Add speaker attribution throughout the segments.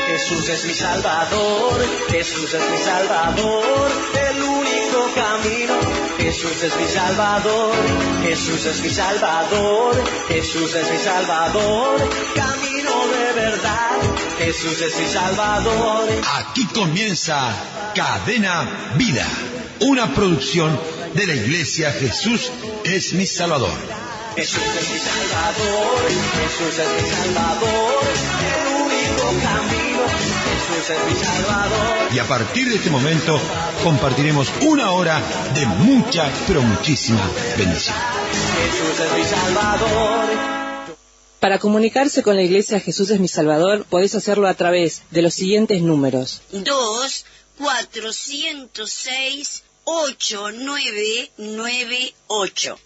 Speaker 1: Jesús es mi Salvador, Jesús es mi Salvador, el único camino. Jesús es mi Salvador, Jesús es mi Salvador, Jesús es mi Salvador, camino de verdad. Jesús es mi Salvador.
Speaker 2: Aquí comienza Cadena Vida, una producción de la Iglesia Jesús es mi Salvador.
Speaker 1: Jesús es mi Salvador, Jesús es mi Salvador, el único camino. Jesús es mi Salvador.
Speaker 2: Y a partir de este momento compartiremos una hora de mucha, pero muchísima bendición.
Speaker 1: Jesús es mi Salvador.
Speaker 3: Para comunicarse con la Iglesia Jesús es mi Salvador, podés hacerlo a través de los siguientes números.
Speaker 4: 2-406-8998.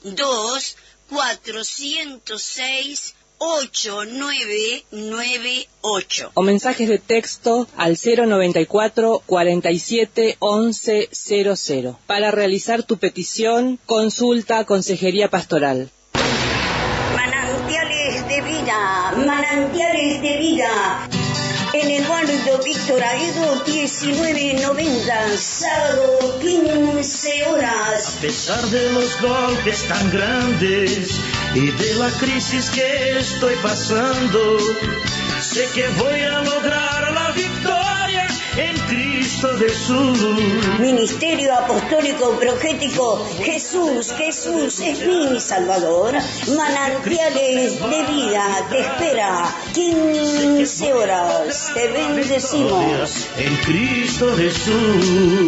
Speaker 4: 2-406-8998.
Speaker 3: O mensajes de texto al 094 47 11 00 para realizar tu petición, consulta, consejería pastoral.
Speaker 4: Manantiales de vida, manantiales de vida. En Eduardo Víctor Aedo 1990, sábado 15 horas.
Speaker 5: A pesar de los golpes tan grandes y de la crisis que estoy pasando, sé que voy a lograr la victoria en Cristo Jesús.
Speaker 4: Ministerio Apostólico Profético Jesús, Jesús es mi Salvador. Manantiales de vida te espera 15 horas. Te bendecimos
Speaker 5: en Cristo Jesús.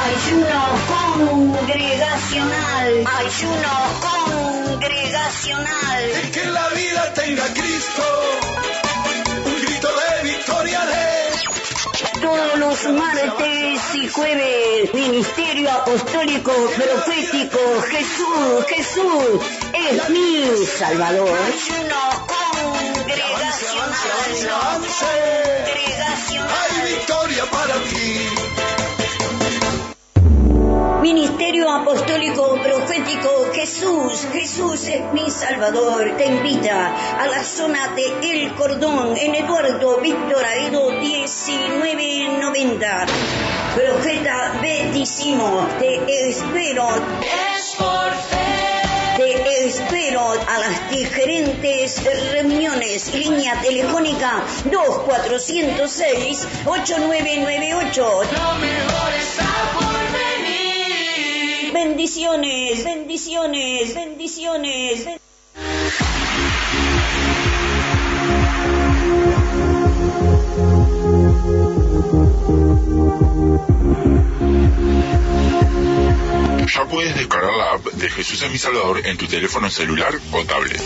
Speaker 4: Ayuno congregacional, ayuno congregacional.
Speaker 6: Es que la vida tenga Cristo, un grito de victoria de...
Speaker 4: Todos los martes y jueves, Ministerio Apostólico Profético Jesús, Jesús es mi Salvador. Ayuno congregacional,
Speaker 6: Hay victoria para ti.
Speaker 4: Ministerio Apostólico Profético Jesús, Jesús es mi Salvador, te invita a la zona de El Cordón, en Eduardo Víctor Aedo 1990. Profeta Betísimo, te espero.
Speaker 1: Es por fe.
Speaker 4: Te espero a las diferentes reuniones. Línea telefónica 2-406-8998.
Speaker 1: Lo mejor está por venir.
Speaker 4: Bendiciones, bendiciones, bendiciones.
Speaker 7: Ya puedes descargar la app de Jesús es mi Salvador en tu teléfono celular o tablet.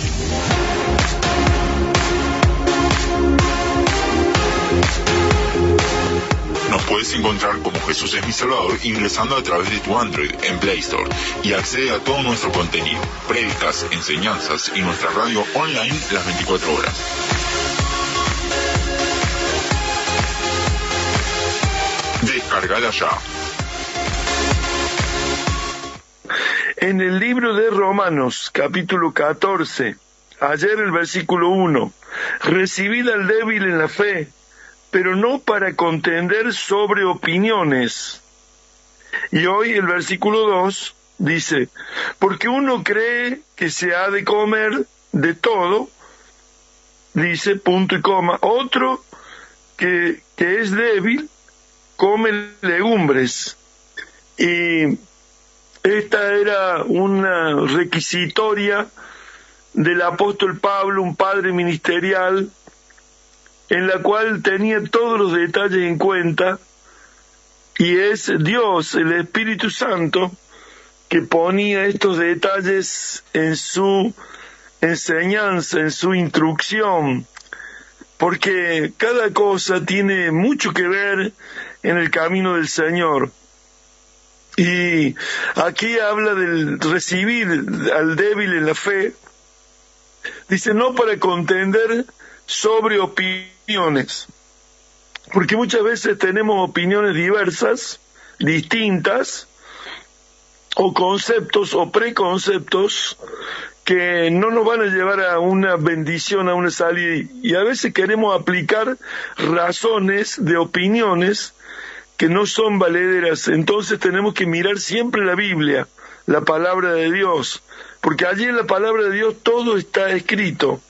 Speaker 7: Nos puedes encontrar como Jesús es mi Salvador ingresando a través de tu Android en Play Store y accede a todo nuestro contenido, prédicas, enseñanzas y nuestra radio online las 24 horas. Descárgala ya.
Speaker 8: En el libro de Romanos, capítulo 14, ayer el versículo 1, recibid al débil en la fe, pero no para contender sobre opiniones. Y hoy el versículo 2 dice, porque uno cree que se ha de comer de todo, dice punto y coma, otro que es débil, come legumbres. Y esta era una requisitoria del apóstol Pablo, un padre ministerial, en la cual tenía todos los detalles en cuenta, y es Dios, el Espíritu Santo, que ponía estos detalles en su enseñanza, en su instrucción, porque cada cosa tiene mucho que ver en el camino del Señor. Y aquí habla del recibir al débil en la fe. Dice, no para contender sobre opiniones, porque muchas veces tenemos opiniones diversas, distintas, o conceptos o preconceptos que no nos van a llevar a una bendición, a una salida, y a veces queremos aplicar razones de opiniones que no son valederas. Entonces tenemos que mirar siempre la Biblia, la palabra de Dios, porque allí en la palabra de Dios todo está escrito,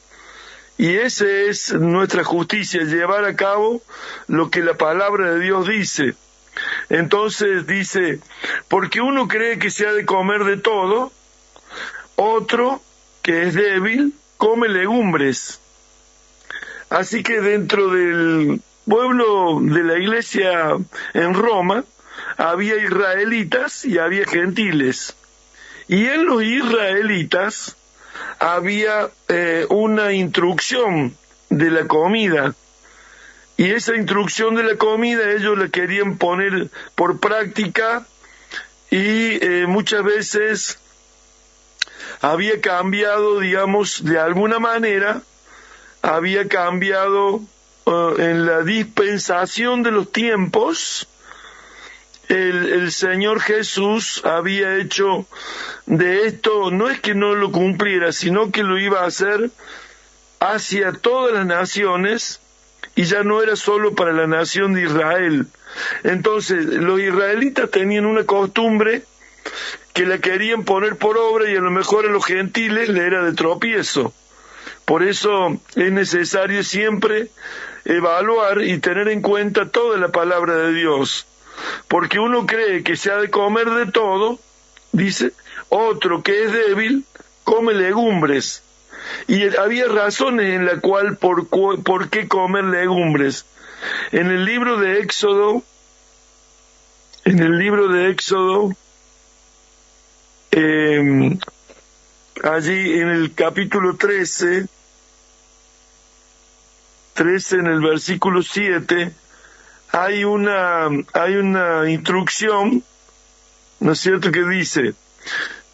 Speaker 8: y esa es nuestra justicia, llevar a cabo lo que la palabra de Dios dice. Entonces dice, porque uno cree que se ha de comer de todo, otro, que es débil, come legumbres. Así que dentro del pueblo de la iglesia en Roma, había israelitas y había gentiles. Y en los israelitas había una instrucción de la comida. Y esa instrucción de la comida ellos la querían poner por práctica, y muchas veces había cambiado, digamos, de alguna manera, había cambiado en la dispensación de los tiempos. El Señor Jesús había hecho de esto, no es que no lo cumpliera, sino que lo iba a hacer hacia todas las naciones, y ya no era solo para la nación de Israel. Entonces, los israelitas tenían una costumbre que la querían poner por obra, y a lo mejor a los gentiles le era de tropiezo. Por eso es necesario siempre evaluar y tener en cuenta toda la palabra de Dios, porque uno cree que se ha de comer de todo, dice, otro que es débil come legumbres. Y había razones en la cual por qué comer legumbres. En el libro de Éxodo, allí en el capítulo 13, en el versículo 7, hay una instrucción, ¿no es cierto?, que dice,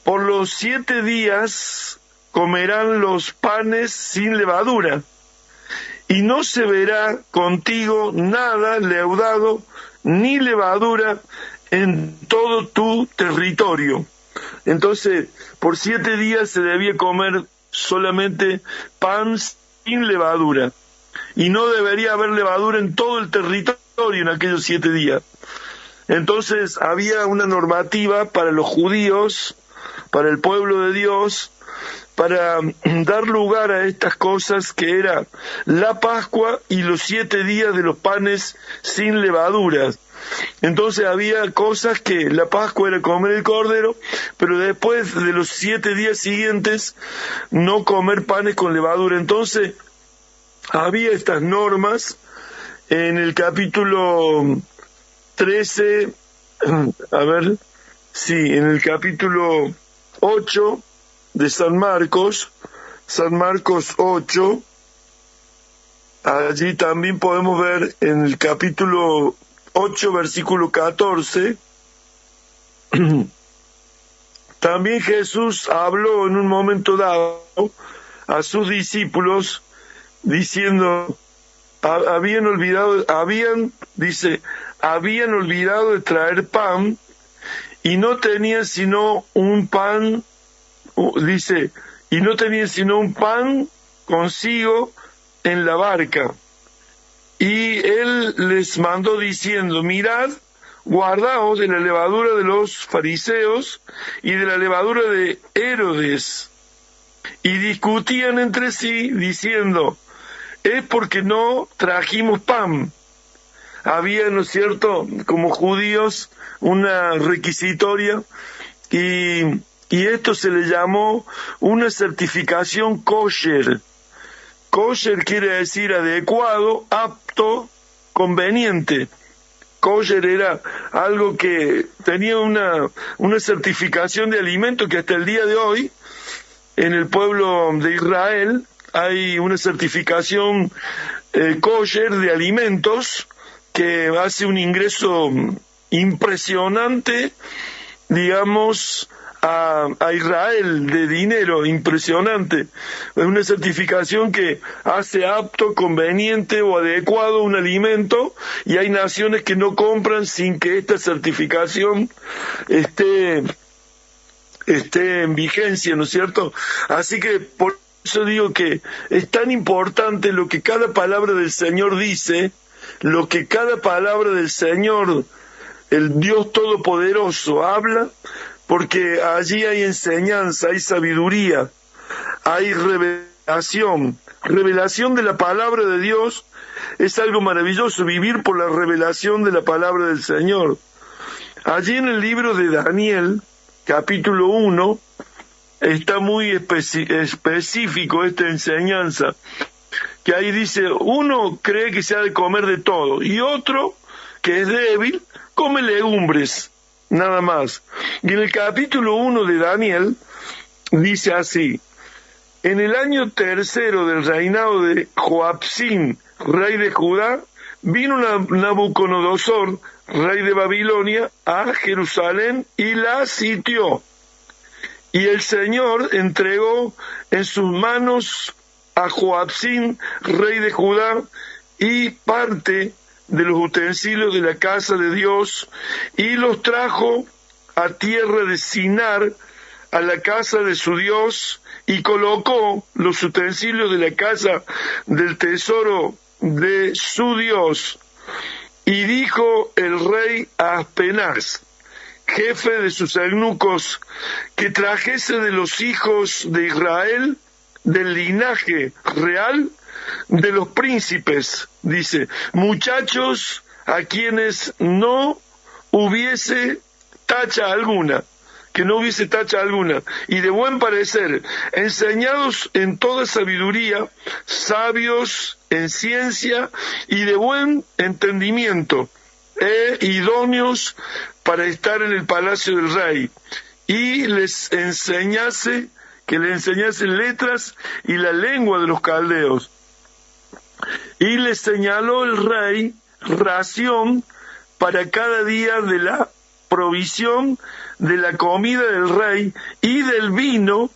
Speaker 8: por los 7 días comerán los panes sin levadura, y no se verá contigo nada leudado ni levadura en todo tu territorio. Entonces, por 7 días se debía comer solamente pan sin levadura, y no debería haber levadura en todo el territorio en aquellos 7 días. Entonces había una normativa para los judíos, para el pueblo de Dios, para dar lugar a estas cosas que era la Pascua y los 7 días de los panes sin levaduras. Entonces había cosas que la Pascua era comer el cordero, pero después de los 7 días siguientes no comer panes con levadura. Entonces había estas normas en el capítulo 13, en el capítulo 8 de San Marcos 8, allí también podemos ver en el capítulo 8, versículo 14, también Jesús habló en un momento dado a sus discípulos diciendo, habían olvidado de traer pan, y no tenían sino un pan, consigo en la barca. Y él les mandó diciendo, mirad, guardaos de la levadura de los fariseos y de la levadura de Herodes. Y discutían entre sí diciendo, es porque no trajimos pan. Había, ¿no es cierto?, como judíos, una requisitoria, y esto se le llamó una certificación kosher. Kosher quiere decir adecuado, apto, conveniente. Kosher era algo que tenía una certificación de alimento que hasta el día de hoy, en el pueblo de Israel, hay una certificación kosher de alimentos que hace un ingreso impresionante, digamos, a Israel de dinero, impresionante. Es una certificación que hace apto, conveniente o adecuado un alimento, y hay naciones que no compran sin que esta certificación esté esté en vigencia, ¿no es cierto? Así que por eso digo que es tan importante lo que cada palabra del Señor dice, lo que cada palabra del Señor, el Dios Todopoderoso, habla, porque allí hay enseñanza, hay sabiduría, hay revelación. Revelación de la palabra de Dios es algo maravilloso, vivir por la revelación de la palabra del Señor. Allí en el libro de Daniel, capítulo 1, está muy específico esta enseñanza, que ahí dice, uno cree que se ha de comer de todo, y otro, que es débil, come legumbres, nada más. Y en el capítulo 1 de Daniel, dice así, en el año 3 del reinado de Joacim, rey de Judá, vino Nabucodonosor, rey de Babilonia, a Jerusalén y la sitió. Y el Señor entregó en sus manos a Joacim, rey de Judá, y parte de los utensilios de la casa de Dios, y los trajo a tierra de Sinar, a la casa de su Dios, y colocó los utensilios de la casa del tesoro de su Dios. Y dijo el rey a Aspenaz, jefe de sus eunucos, que trajese de los hijos de Israel, del linaje real, de los príncipes, dice, muchachos a quienes no hubiese tacha alguna, que no hubiese tacha alguna, y de buen parecer, enseñados en toda sabiduría, sabios en ciencia y de buen entendimiento, idóneos para estar en el palacio del rey, y les enseñase, que le enseñasen letras y la lengua de los caldeos. Y les señaló el rey ración para cada día de la provisión de la comida del rey y del vino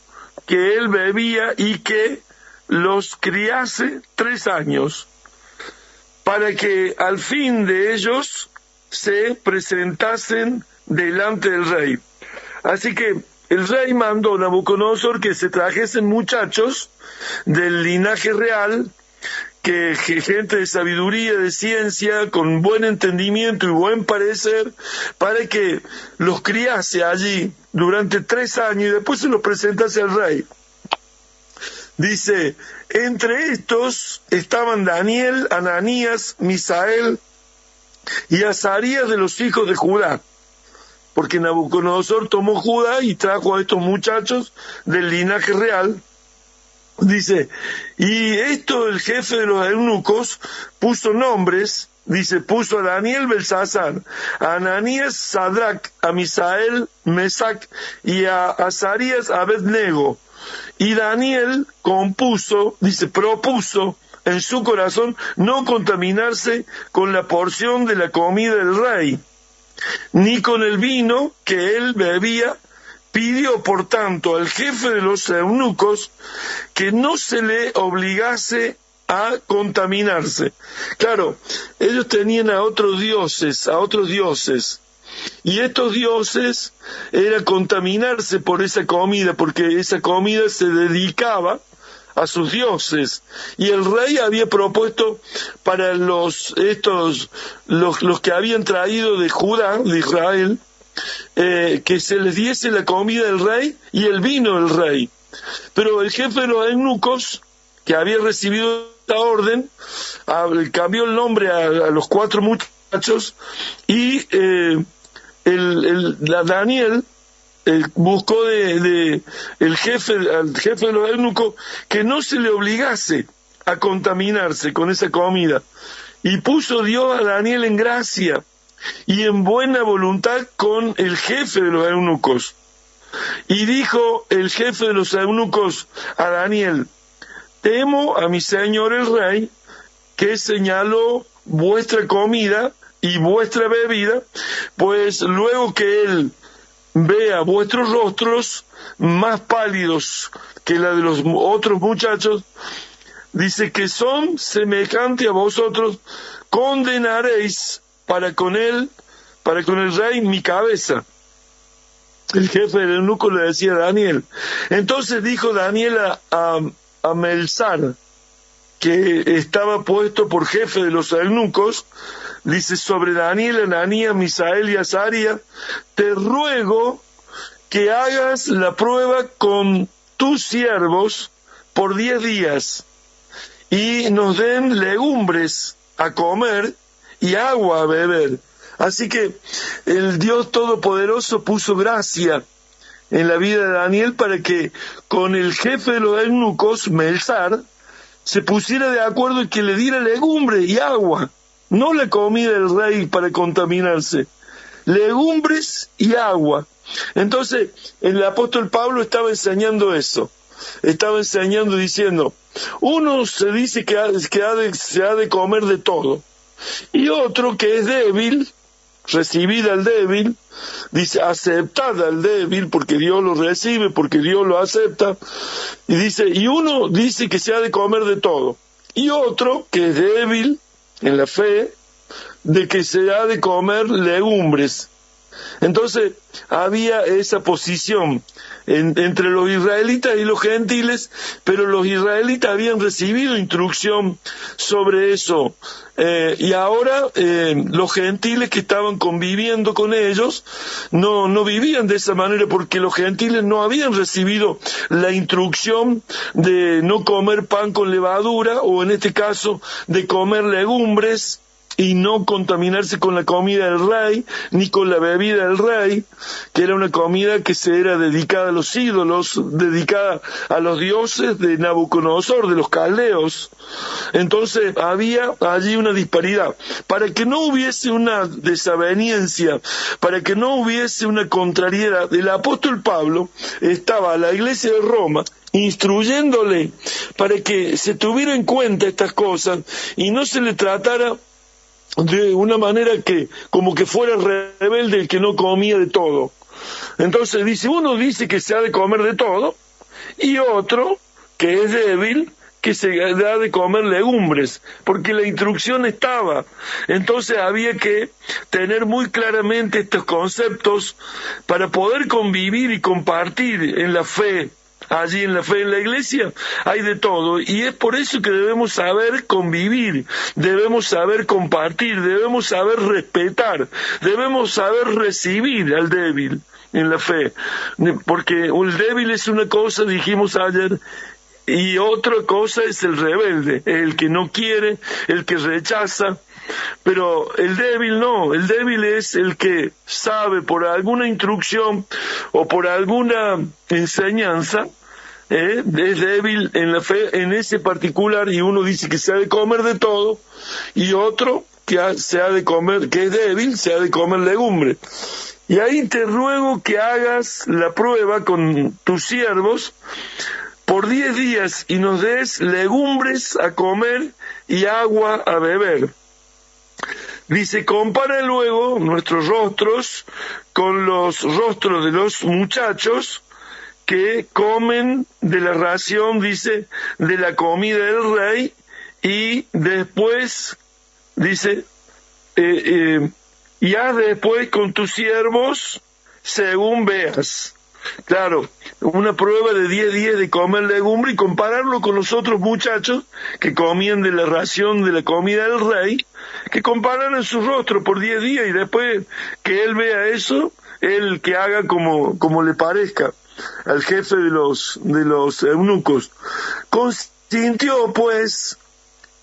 Speaker 8: que él bebía, y que los criase 3 años, para que al fin de ellos se presentasen delante del rey. Así que el rey mandó a Nabucodonosor que se trajesen muchachos del linaje real, que gente de sabiduría, de ciencia, con buen entendimiento y buen parecer, para que los criase allí durante 3 años y después se los presentase al rey. Dice, entre estos estaban Daniel, Ananías, Misael y Azarías de los hijos de Judá, porque Nabucodonosor tomó Judá y trajo a estos muchachos del linaje real. Dice, y esto el jefe de los eunucos puso nombres, dice, puso a Daniel Belsasar, a Ananías Sadrac, a Misael Mesac y a Azarías Abednego. Y Daniel compuso, dice, propuso en su corazón no contaminarse con la porción de la comida del rey, ni con el vino que él bebía. Pidió, por tanto, al jefe de los eunucos que no se le obligase a contaminarse. Claro, ellos tenían a otros dioses, y estos dioses era contaminarse por esa comida, porque esa comida se dedicaba a sus dioses, y el rey había propuesto para los que habían traído de Judá, de Israel, que se les diese la comida del rey y el vino del rey. Pero el jefe de los eunucos, que había recibido esta orden, cambió el nombre a los 4 muchachos, y Daniel buscó al jefe de los eunucos que no se le obligase a contaminarse con esa comida, y puso Dios a Daniel en gracia y en buena voluntad con el jefe de los eunucos. Y dijo el jefe de los eunucos a Daniel, temo a mi señor el rey, que señaló vuestra comida y vuestra bebida, pues luego que él vea vuestros rostros más pálidos que la de los otros muchachos, dice que son semejantes a vosotros, condenaréis para con el rey mi cabeza. El jefe del eunuco le decía a Daniel. Entonces dijo Daniel a Melzar, que estaba puesto por jefe de los eunucos, dice: sobre Daniel, Ananías, Misael y Azaría, te ruego que hagas la prueba con tus siervos por 10 días y nos den legumbres a comer y agua a beber. Así que el Dios Todopoderoso puso gracia en la vida de Daniel para que con el jefe de los eunucos, Melzar, se pusiera de acuerdo y que le diera legumbre y agua, no la comida del rey para contaminarse, legumbres y agua. Entonces el apóstol Pablo estaba enseñando eso, estaba enseñando diciendo: uno se dice que se ha de comer de todo, y otro que es débil, recibid al débil, dice: aceptad al débil, porque Dios lo recibe, porque Dios lo acepta, y dice, y uno dice que se ha de comer de todo, y otro que es débil en la fe, de que se ha de comer legumbres. Entonces había esa posición entre los israelitas y los gentiles, pero los israelitas habían recibido instrucción sobre eso, y ahora los gentiles que estaban conviviendo con ellos no vivían de esa manera, porque los gentiles no habían recibido la instrucción de no comer pan con levadura, o en este caso de comer legumbres, y no contaminarse con la comida del rey, ni con la bebida del rey, que era una comida que se era dedicada a los ídolos, dedicada a los dioses de Nabucodonosor, de los caldeos. Entonces había allí una disparidad. Para que no hubiese una desaveniencia, para que no hubiese una contrariedad, el apóstol Pablo estaba a la iglesia de Roma instruyéndole para que se tuviera en cuenta estas cosas y no se le tratara de una manera que como que fuera rebelde el que no comía de todo. Entonces dice, uno dice que se ha de comer de todo, y otro que es débil que se ha de comer legumbres, porque la instrucción estaba. Entonces había que tener muy claramente estos conceptos para poder convivir y compartir en la fe. Allí en la fe, en la iglesia, hay de todo, y es por eso que debemos saber convivir, debemos saber compartir, debemos saber respetar, debemos saber recibir al débil en la fe, porque el débil es una cosa, dijimos ayer, y otra cosa es el rebelde, el que no quiere, el que rechaza. Pero el débil no, el débil es el que sabe por alguna instrucción o por alguna enseñanza, es débil en la fe, en ese particular, y uno dice que se ha de comer de todo, y otro que se ha de comer, que es débil, se ha de comer legumbre. Y ahí te ruego que hagas la prueba con tus siervos por 10 días y nos des legumbres a comer y agua a beber. Dice, compara luego nuestros rostros con los rostros de los muchachos que comen de la ración, dice, de la comida del rey, y después, dice, y haz después con tus siervos según veas. Claro, una prueba de 10 días de comer legumbre y compararlo con los otros muchachos que comían de la ración de la comida del rey, que compararan su rostro por 10 días y después que él vea eso, él que haga como le parezca al jefe de los eunucos. Consintió pues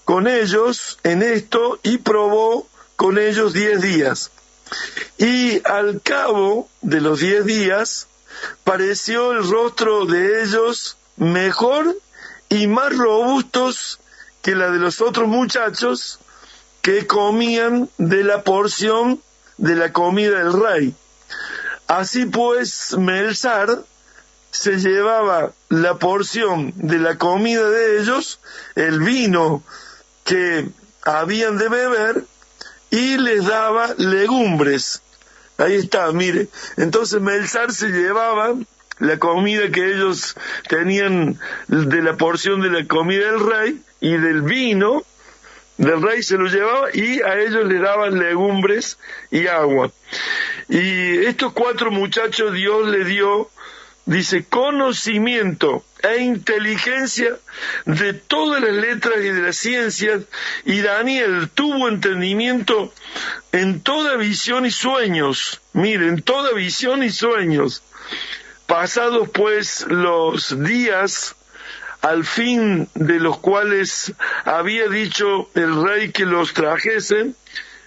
Speaker 8: con ellos en esto y probó con ellos 10 días. Y al cabo de los 10 días pareció el rostro de ellos mejor y más robustos que la de los otros muchachos que comían de la porción de la comida del rey. Así pues, Melzar se llevaba la porción de la comida de ellos, el vino que habían de beber, y les daba legumbres. Ahí está, mire. Entonces Melzar se llevaba la comida que ellos tenían de la porción de la comida del rey, y del vino del rey se lo llevaba, y a ellos les daban legumbres y agua. Y estos 4 muchachos Dios le dio, dice, conocimiento e inteligencia de todas las letras y de las ciencias, y Daniel tuvo entendimiento en toda visión y sueños. Miren, toda visión y sueños. Pasados pues los días, al fin de los cuales había dicho el rey que los trajesen,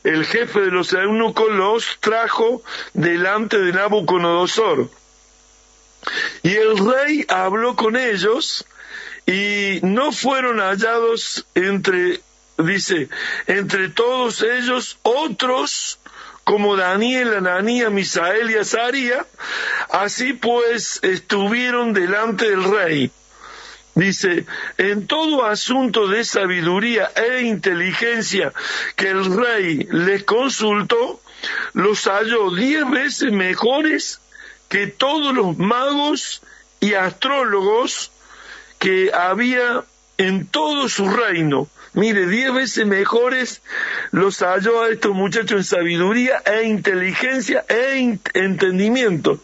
Speaker 8: el jefe de los eunucos los trajo delante de Nabucodonosor. Y el rey habló con ellos, y no fueron hallados entre todos ellos otros como Daniel, Ananías, Misael y Azaría. Así pues estuvieron delante del rey. Dice, en todo asunto de sabiduría e inteligencia que el rey les consultó, los halló 10 veces mejores que todos los magos y astrólogos que había en todo su reino. Mire, 10 veces mejores los halló a estos muchachos en sabiduría e inteligencia e entendimiento.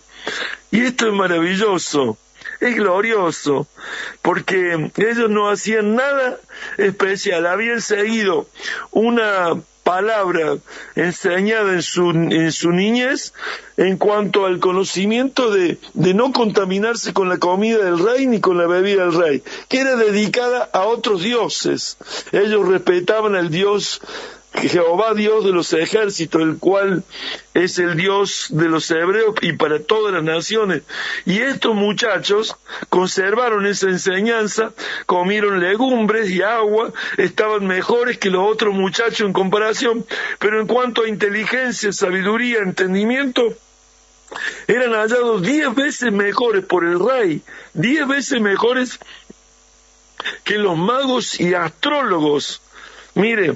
Speaker 8: Y esto es maravilloso, es glorioso, porque ellos no hacían nada especial, habían seguido una palabra enseñada en su niñez en cuanto al conocimiento de no contaminarse con la comida del rey ni con la bebida del rey, que era dedicada a otros dioses. Ellos respetaban al Dios Jehová, Dios de los ejércitos, el cual es el Dios de los hebreos y para todas las naciones. Y estos muchachos conservaron esa enseñanza, comieron legumbres y agua, estaban mejores que los otros muchachos en comparación, pero en cuanto a inteligencia, sabiduría, entendimiento, eran hallados 10 veces mejores por el rey, 10 veces mejores que los magos y astrólogos. Mire,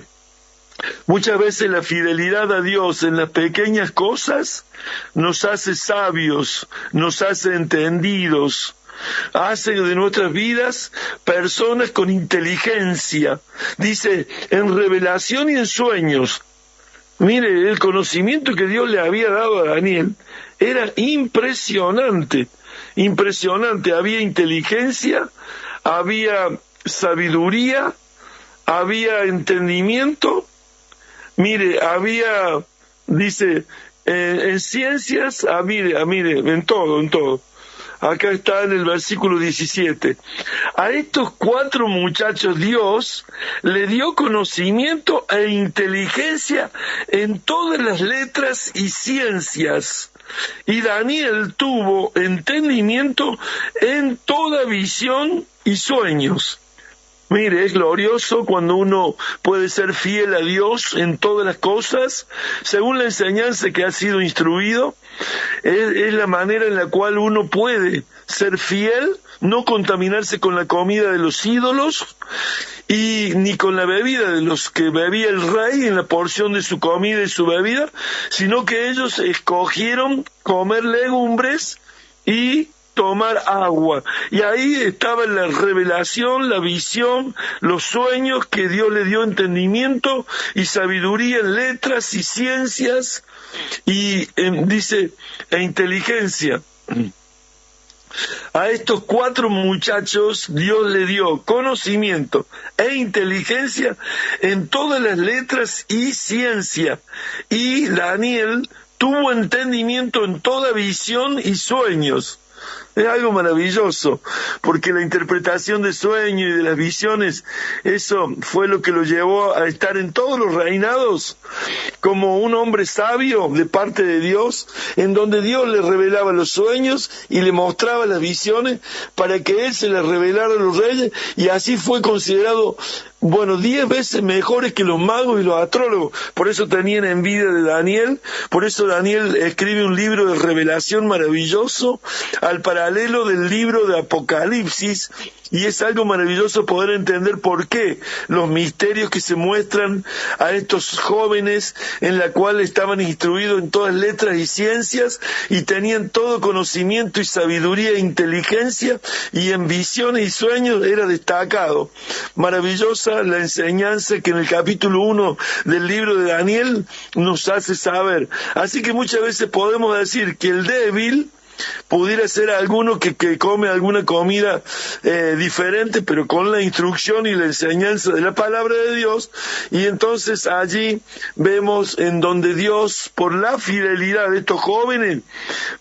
Speaker 8: muchas veces la fidelidad a Dios en las pequeñas cosas nos hace sabios, nos hace entendidos, hace de nuestras vidas personas con inteligencia. Dice, en revelación y en sueños. Mire, el conocimiento que Dios le había dado a Daniel era impresionante, impresionante. Había inteligencia, había sabiduría, había entendimiento. Mire, había, dice, en ciencias, mire, en todo. Acá está en el versículo 17. A estos 4 muchachos Dios le dio conocimiento e inteligencia en todas las letras y ciencias. Y Daniel tuvo entendimiento en toda visión y sueños. Mire, es glorioso cuando uno puede ser fiel a Dios en todas las cosas, según la enseñanza que ha sido instruido. Es la manera en la cual uno puede ser fiel, no contaminarse con la comida de los ídolos y ni con la bebida de los que bebía el rey en la porción de su comida y su bebida, sino que ellos escogieron comer legumbres y tomar agua. Y ahí estaba la revelación, la visión, los sueños que Dios le dio entendimiento y sabiduría en letras y ciencias y dice, e inteligencia. A estos 4 muchachos Dios le dio conocimiento e inteligencia en todas las letras y ciencia. Y Daniel tuvo entendimiento en toda visión y sueños. Es algo maravilloso, porque la interpretación de sueños y de las visiones, eso fue lo que lo llevó a estar en todos los reinados como un hombre sabio de parte de Dios, en donde Dios le revelaba los sueños y le mostraba las visiones para que él se las revelara a los reyes, y así fue considerado 10 veces mejores que los magos y los astrólogos. Por eso tenían envidia de Daniel, por eso Daniel escribe un libro de revelación maravilloso, al paralelo del libro de Apocalipsis. Apocalipsis, y es algo maravilloso poder entender por qué los misterios que se muestran a estos jóvenes, en la cual estaban instruidos en todas letras y ciencias, y tenían todo conocimiento y sabiduría e inteligencia, y en visiones y sueños era destacado. Maravillosa la enseñanza que en el capítulo 1 del libro de Daniel nos hace saber. Así que muchas veces podemos decir que el débil pudiera ser alguno que come alguna comida diferente, pero con la instrucción y la enseñanza de la palabra de Dios, y entonces allí vemos en donde Dios, por la fidelidad de estos jóvenes,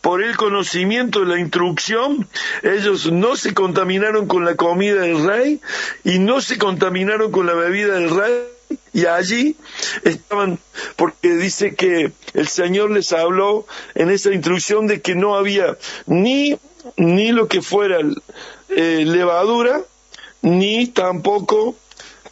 Speaker 8: por el conocimiento de la instrucción, ellos no se contaminaron con la comida del rey, y no se contaminaron con la bebida del rey, y allí estaban, porque dice que el Señor les habló en esa instrucción de que no había ni lo que fuera levadura, ni tampoco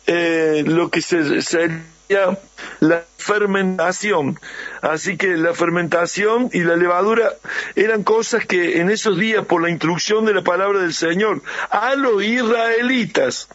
Speaker 8: lo que sería la fermentación. Así que la fermentación y la levadura eran cosas que en esos días, por la instrucción de la palabra del Señor a los israelitas,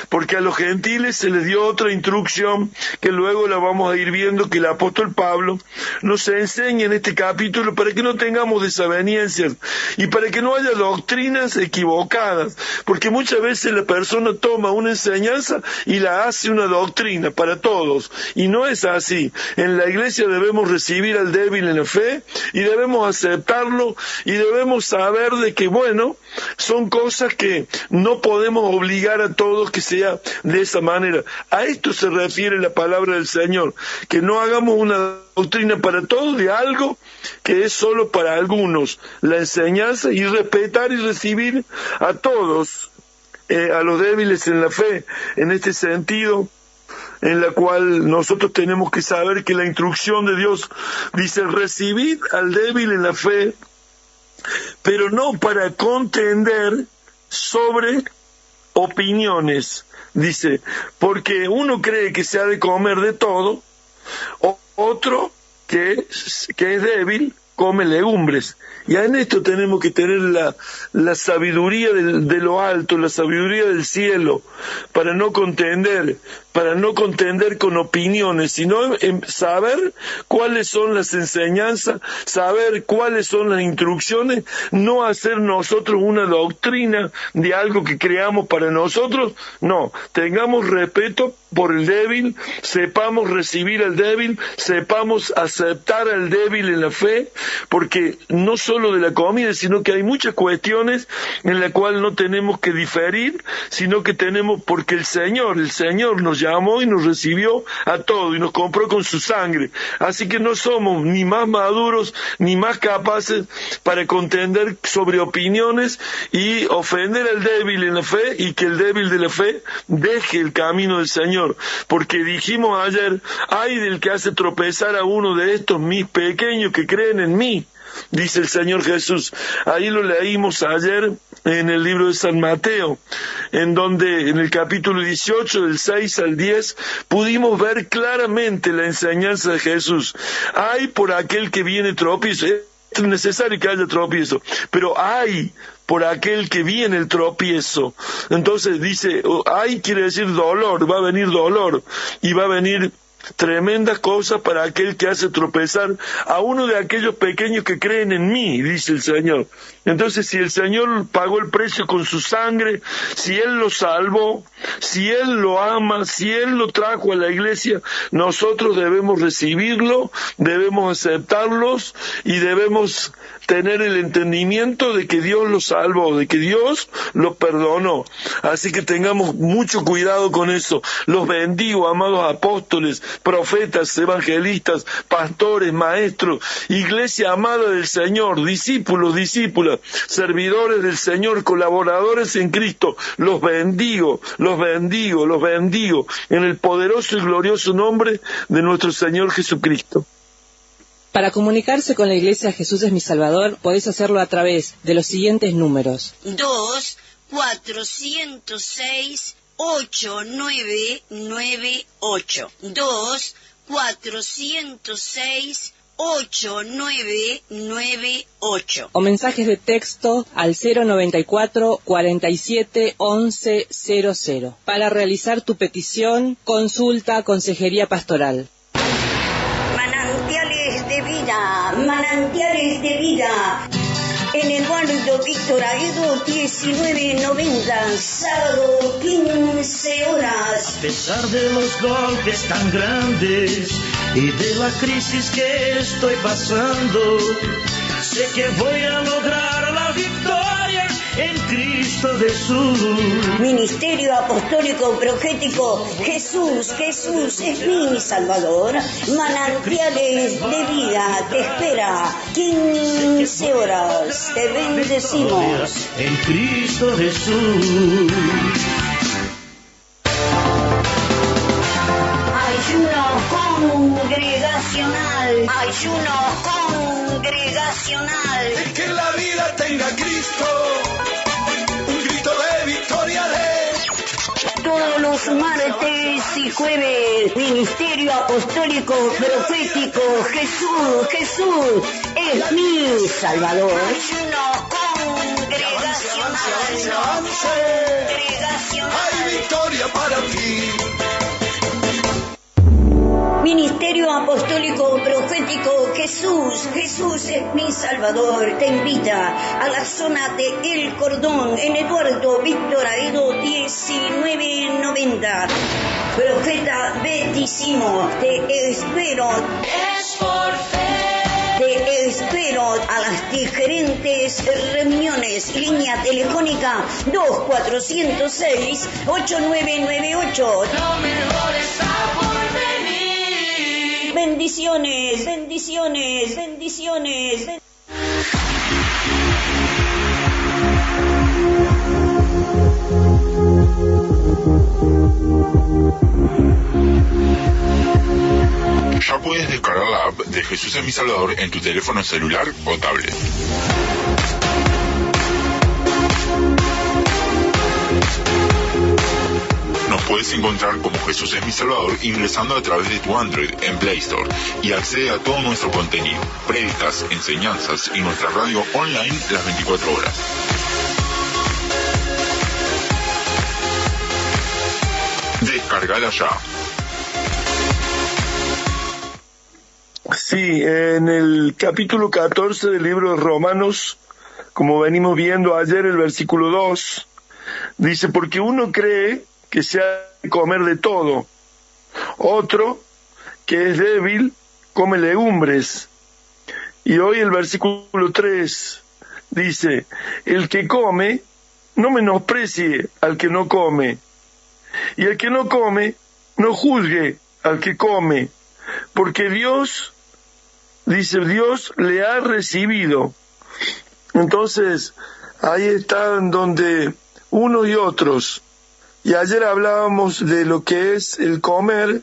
Speaker 8: porque a los gentiles se les dio otra instrucción que luego la vamos a ir viendo, que el apóstol Pablo nos enseña en este capítulo, para que no tengamos desavenencias y para que no haya doctrinas equivocadas, porque muchas veces la persona toma una enseñanza y la hace una doctrina para todos, y no es así. En la iglesia debemos recibir al débil en la fe, y debemos aceptarlo, y debemos saber de que, bueno, son cosas que no podemos obligar a todos que sea de esa manera. A esto se refiere la palabra del Señor, que no hagamos una doctrina para todos de algo que es solo para algunos. La enseñanza, y respetar y recibir a todos, a los débiles en la fe, en este sentido, en la cual nosotros tenemos que saber que la instrucción de Dios dice: recibid al débil en la fe, pero no para contender sobre opiniones, dice, porque uno cree que se ha de comer de todo, o otro que es débil come legumbres. Y en esto tenemos que tener la sabiduría de lo alto, la sabiduría del cielo, para no contender con opiniones, sino saber cuáles son las enseñanzas, saber cuáles son las instrucciones, no hacer nosotros una doctrina de algo que creamos para nosotros. No, tengamos respeto por el débil, sepamos recibir al débil, sepamos aceptar al débil en la fe, porque no solo de la comida, sino que hay muchas cuestiones en las cuales no tenemos que diferir, sino que tenemos, porque el Señor nos llamó y nos recibió a todos y nos compró con su sangre. Así que no somos ni más maduros ni más capaces para contender sobre opiniones y ofender al débil en la fe, y que el débil de la fe deje el camino del Señor. Porque dijimos ayer: ay del que hace tropezar a uno de estos mis pequeños que creen en mí, dice el Señor Jesús. Ahí lo leímos ayer en el libro de San Mateo, en donde en el capítulo 18, del 6 al 10, pudimos ver claramente la enseñanza de Jesús. Hay por aquel que viene tropiezo. Es necesario que haya tropiezo, pero hay por aquel que viene el tropiezo. Entonces dice, hay quiere decir dolor, va a venir dolor, y va a venir tremendas cosas para aquel que hace tropezar a uno de aquellos pequeños que creen en mí, dice el Señor. Entonces, si el Señor pagó el precio con su sangre, si Él lo salvó, si Él lo ama, si Él lo trajo a la iglesia, nosotros debemos recibirlo, debemos aceptarlos, y debemos tener el entendimiento de que Dios lo salvó, de que Dios lo perdonó. Así que tengamos mucho cuidado con eso. Los bendigo, amados apóstoles, profetas, evangelistas, pastores, maestros, iglesia amada del Señor, discípulos, discípulas, servidores del Señor, colaboradores en Cristo. Los bendigo, los bendigo, los bendigo en el poderoso y glorioso nombre de nuestro Señor Jesucristo.
Speaker 3: Para comunicarse con la Iglesia Jesús es mi Salvador, podéis hacerlo a través de los siguientes números:
Speaker 4: 2-406-8998, 8998.
Speaker 3: O mensajes de texto al 094 47 11 00. Para realizar tu petición, consulta Consejería Pastoral.
Speaker 4: Manantiales de vida, manantiales de vida. En el barrio Víctor Aedo 1990, sábado 15 horas.
Speaker 5: A pesar de los golpes tan grandes y de la crisis que estoy pasando, sé que voy a lograr la victoria en Cristo Jesús.
Speaker 4: Ministerio Apostólico Profético Jesús, Jesús es mi Salvador. Manantiales de vida te espera 15 horas. Te bendecimos.
Speaker 5: En Cristo Jesús.
Speaker 4: Ayuno congregacional. Ayuno congregacional.
Speaker 6: El que en la vida tenga Cristo, un grito de victoria de.
Speaker 4: Todos los martes y jueves, Ministerio Apostólico Profético Jesús, Jesús es mi Salvador. Ayuno congregacional.
Speaker 6: Hay victoria para ti.
Speaker 4: Ministerio Apostólico Profético Jesús, Jesús es mi Salvador, te invita a la zona de El Cordón, en Eduardo Víctor Aedo 1990. Profeta Betísimo, te espero. Es por fe. Te espero a las diferentes reuniones. Línea telefónica 2406-8998. Lo mejor está por venir. Bendiciones, bendiciones, bendiciones.
Speaker 7: Ya puedes descargar la app de Jesús es mi Salvador en tu teléfono celular o tablet. Nos puedes encontrar como Jesús es mi Salvador ingresando a través de tu Android en Play Store y accede a todo nuestro contenido, prédicas, enseñanzas y nuestra radio online las 24 horas. Descargala ya.
Speaker 8: Sí, en el capítulo 14 del libro de Romanos, como venimos viendo ayer, el versículo 2, dice, porque uno cree que se ha de comer de todo, otro, que es débil, come legumbres. Y hoy el versículo 3 dice, el que come, no menosprecie al que no come, y el que no come, no juzgue al que come, porque Dios, dice, Dios le ha recibido. Entonces, ahí están donde unos y otros. Y ayer hablábamos de lo que es el comer.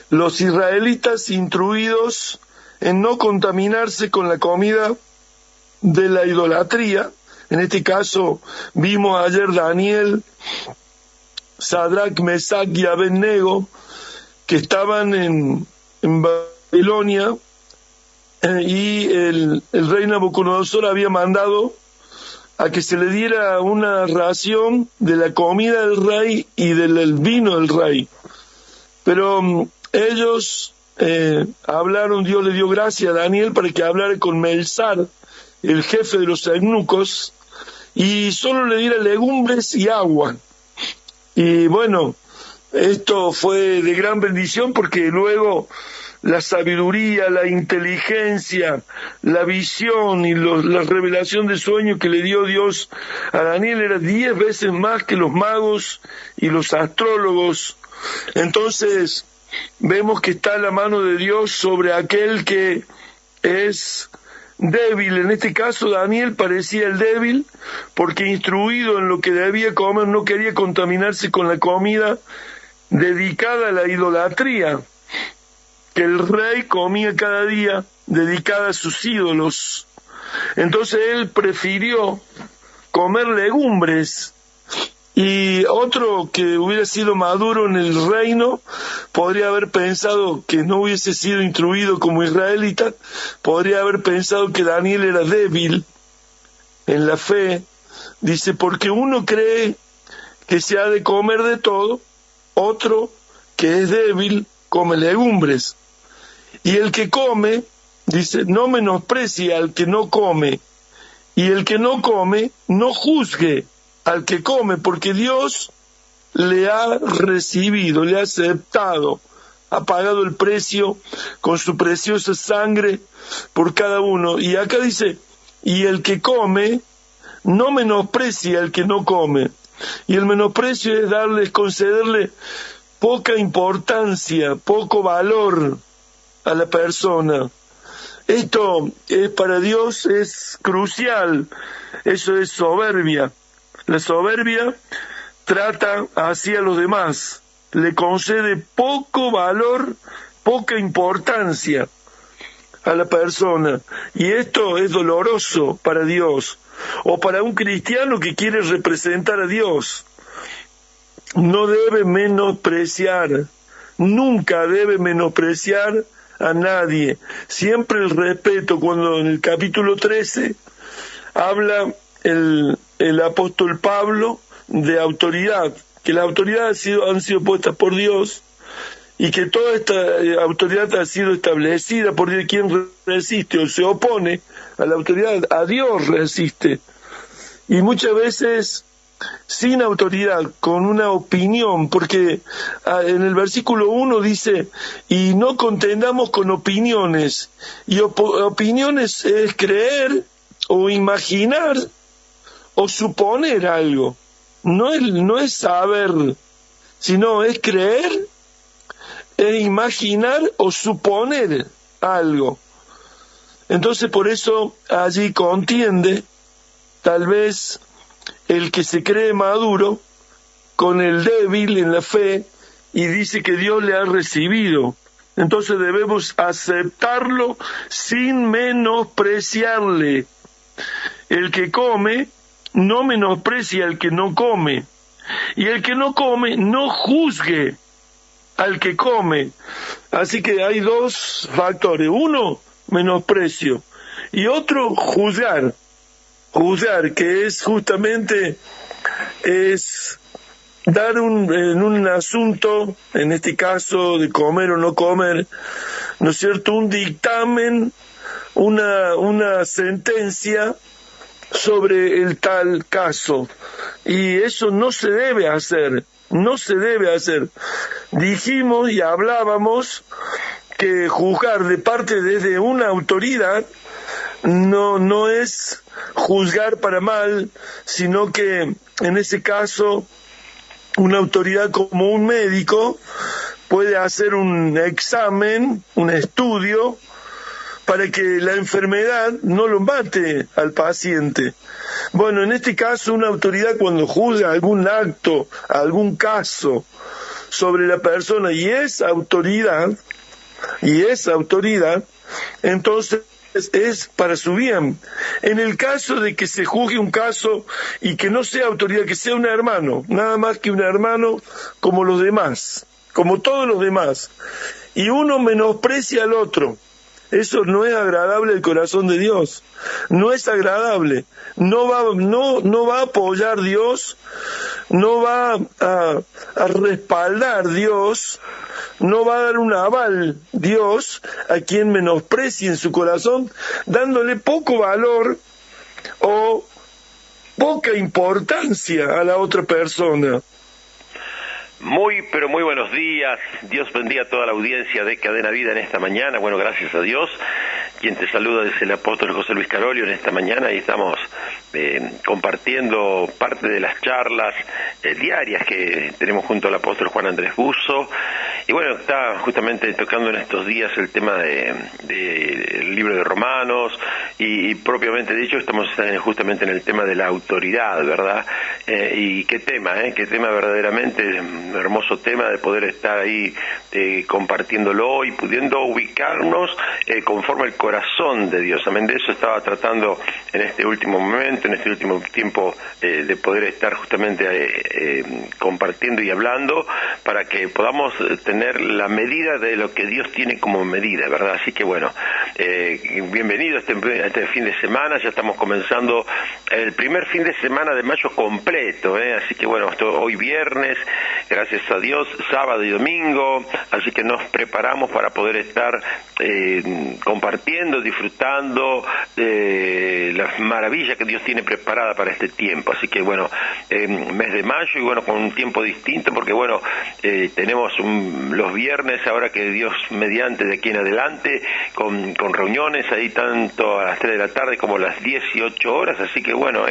Speaker 8: Los israelitas instruidos en no contaminarse con la comida de la idolatría. En este caso, vimos ayer Daniel, Sadrach, Mesach y Abednego, que estaban en Babilonia, y el rey Nabucodonosor había mandado a que se le diera una ración de la comida del rey y del vino del rey. Pero ellos hablaron, Dios le dio gracia a Daniel para que hablara con Melzar, el jefe de los eunucos, y solo le diera legumbres y agua. Y bueno, esto fue de gran bendición porque luego la sabiduría, la inteligencia, la visión y la revelación de sueño que le dio Dios a Daniel era 10 veces más que los magos y los astrólogos. Entonces vemos que está la mano de Dios sobre aquel que es débil. En este caso Daniel parecía el débil porque instruido en lo que debía comer no quería contaminarse con la comida dedicada a la idolatría que el rey comía cada día, dedicada a sus ídolos. Entonces él prefirió comer legumbres Y otro que hubiera sido maduro en el reino, podría haber pensado que no hubiese sido instruido como israelita, podría haber pensado que Daniel era débil en la fe. Dice, porque uno cree que se ha de comer de todo, otro que es débil come legumbres. Y el que come, dice, no menosprecie al que no come, y el que no come, no juzgue al que come, porque Dios le ha recibido, le ha aceptado, ha pagado el precio con su preciosa sangre por cada uno. Y acá dice, y el que come, no menosprecie al que no come. Y el menosprecio es concederle poca importancia, poco valor a la persona. Esto para Dios es crucial, eso es soberbia. La soberbia trata así a los demás, le concede poco valor, poca importancia a la persona. Y esto es doloroso para Dios, o para un cristiano que quiere representar a Dios. No debe menospreciar, nunca debe menospreciar a nadie. Siempre el respeto. Cuando en el capítulo 13 habla el apóstol Pablo de autoridad, que las autoridades han sido puestas por Dios y que toda esta autoridad ha sido establecida por Dios. Quien resiste o se opone a la autoridad, a Dios resiste. Y muchas veces sin autoridad, con una opinión, porque en el versículo 1 dice, y no contendamos con opiniones, y opiniones es creer o imaginar o suponer algo. No es saber, sino es creer, es imaginar o suponer algo. Entonces por eso allí contiende tal vez el que se cree maduro con el débil en la fe y dice que Dios le ha recibido. Entonces debemos aceptarlo sin menospreciarle. El que come no menosprecia al que no come, y el que no come no juzgue al que come. Así que hay dos factores: uno, menosprecio, y otro, juzgar, que es justamente dar en un asunto, en este caso de comer o no comer, ¿no es cierto?, un dictamen, una sentencia sobre el tal caso. Y eso no se debe hacer, Dijimos y hablábamos que juzgar de parte desde una autoridad no es juzgar para mal, sino que en ese caso una autoridad como un médico puede hacer un examen, un estudio, para que la enfermedad no lo mate al paciente. Bueno, en este caso una autoridad, cuando juzga algún acto, algún caso sobre la persona y es autoridad, entonces es para su bien. En el caso de que se juzgue un caso y que no sea autoridad, que sea un hermano, nada más que un hermano como los demás, como todos los demás, y uno menosprecia al otro, eso no es agradable al corazón de Dios, no es agradable, no va a apoyar Dios, no va a respaldar Dios, no va a dar un aval Dios a quien menosprecie en su corazón, dándole poco valor o poca importancia a la otra persona.
Speaker 9: Muy, pero muy buenos días. Dios bendiga a toda la audiencia de Cadena Vida en esta mañana. Bueno, gracias a Dios. Quien te saluda es el apóstol José Luis Carolio en esta mañana y estamos compartiendo parte de las charlas diarias que tenemos junto al apóstol Juan Andrés Busso. Y bueno, está justamente tocando en estos días el tema del libro de Romanos, y propiamente dicho estamos justamente en el tema de la autoridad, ¿verdad? Y qué tema verdaderamente, un hermoso tema de poder estar ahí compartiéndolo y pudiendo ubicarnos conforme al corazón de Dios. Amén. De eso estaba tratando en este último momento, en este último tiempo, de poder estar justamente compartiendo y hablando para que podamos tener la medida de lo que Dios tiene como medida, ¿verdad? Así que bueno, bienvenido a este fin de semana. Ya estamos comenzando el primer fin de semana de mayo completo, así que bueno, hoy viernes, gracias a Dios, sábado y domingo, así que nos preparamos para poder estar compartiendo, disfrutando las maravillas que Dios tiene preparada para este tiempo. Así que bueno, mes de mayo, y bueno, con un tiempo distinto, porque bueno, tenemos los viernes ahora que Dios mediante de aquí en adelante, con reuniones ahí tanto a las 3 de la tarde como a las 18 horas, así que bueno,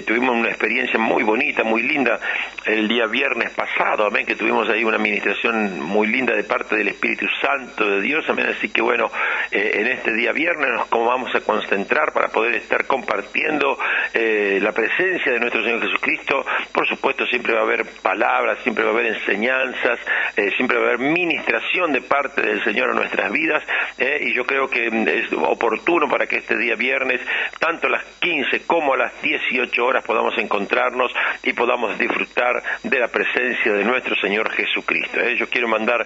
Speaker 9: tuvimos una experiencia muy bonita, muy linda el día viernes pasado, amén, que tuvimos ahí una administración muy linda de parte del Espíritu Santo de Dios, amén. Así que bueno, en este día viernes nos vamos a concentrar para poder estar compartiendo la presencia de nuestro Señor Jesucristo. Por supuesto, siempre va a haber palabras, siempre va a haber enseñanzas, siempre va a haber ministración de parte del Señor a nuestras vidas, y yo creo que es oportuno para que este día viernes, tanto a las 15 como a las 18 horas, podamos encontrarnos y podamos disfrutar de la presencia de nuestro Señor Jesucristo. Yo quiero mandar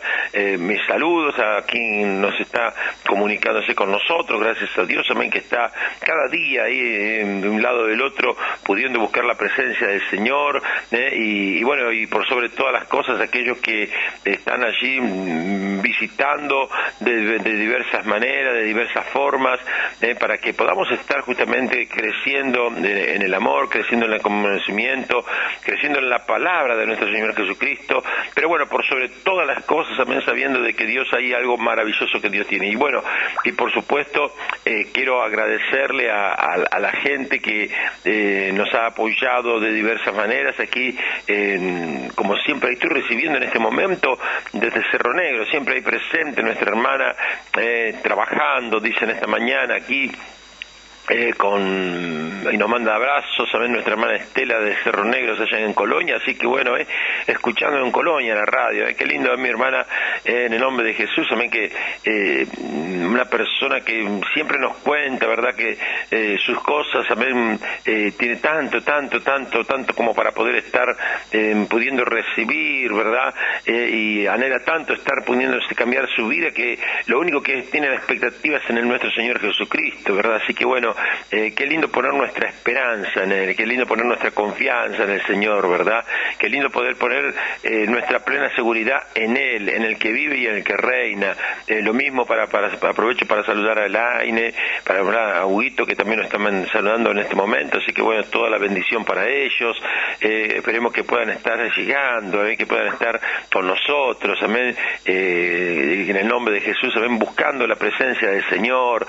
Speaker 9: mis saludos a quien nos está comunicándose con nosotros, gracias a Dios, amén, que está cada día ahí de un lado del otro pudiendo buscar la presencia del Señor, y bueno, y por sobre todas las cosas, aquellos que están allí visitando de diversas maneras, de diversas formas, para que podamos estar justamente creciendo en el amor, creciendo en el conocimiento, creciendo en la palabra de nuestro Señor Jesucristo, pero bueno, por sobre todas las cosas, también sabiendo de que Dios hay algo maravilloso que Dios tiene. Y bueno, y por supuesto, quiero agradecerle a la gente que nos ha apoyado de diversas maneras aquí, como siempre estoy recibiendo en este momento desde Cerro Negro, siempre hay presente nuestra hermana trabajando, dicen esta mañana aquí, y nos manda abrazos, ¿saben? Nuestra hermana Estela de Cerro Negro allá en Colonia, así que bueno, escuchando en Colonia la radio, qué lindo, mi hermana, en el nombre de Jesús, ¿saben? Que una persona que siempre nos cuenta, ¿verdad? Que sus cosas, ¿saben? Tiene tanto como para poder estar pudiendo recibir, ¿verdad? Y anhela tanto estar pudiéndose cambiar su vida, que lo único que tiene la expectativa es en el nuestro Señor Jesucristo, ¿verdad? Así que bueno, qué lindo poner nuestra esperanza en Él, qué lindo poner nuestra confianza en el Señor, ¿verdad? Qué lindo poder poner nuestra plena seguridad en Él, en el que vive y en el que reina. Lo mismo aprovecho para saludar a Elaine, para hablar a Huguito, que también nos están saludando en este momento, así que bueno, toda la bendición para ellos. Esperemos que puedan estar llegando, que puedan estar con nosotros, amén, en el nombre de Jesús, amén, buscando la presencia del Señor.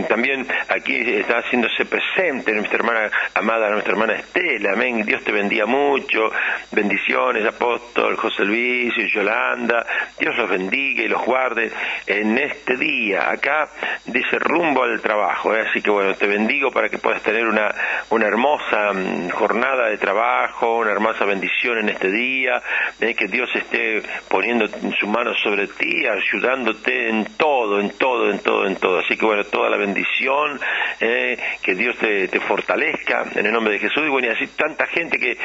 Speaker 9: También aquí está haciéndose presente nuestra hermana amada, nuestra hermana Estela, amén. Dios te bendiga mucho, bendiciones, apóstol José Luis y Yolanda, Dios los bendiga y los guarde en este día. Acá dice rumbo al trabajo, así que bueno, te bendigo para que puedas tener una hermosa jornada de trabajo, una hermosa bendición en este día, que Dios esté poniendo su mano sobre ti, ayudándote en todo, así que bueno, toda la bendición, que Dios te fortalezca en el nombre de Jesús. Y bueno, y así tanta gente que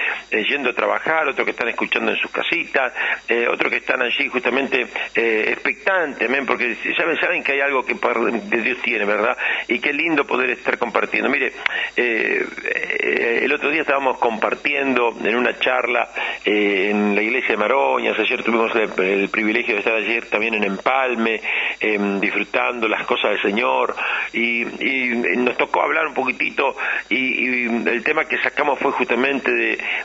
Speaker 9: yendo a trabajar, otros que están escuchando en sus casitas, otros que están allí justamente expectantes, amén, porque saben que hay algo que Dios tiene, ¿verdad? Y qué lindo poder estar compartiendo. Mire, el otro día estábamos compartiendo en una charla en la iglesia de Maroñas. Ayer tuvimos el privilegio de estar ayer también en Empalme, disfrutando las cosas del Señor, y nos tocó hablar un poquitito, y el tema que sacamos fue justamente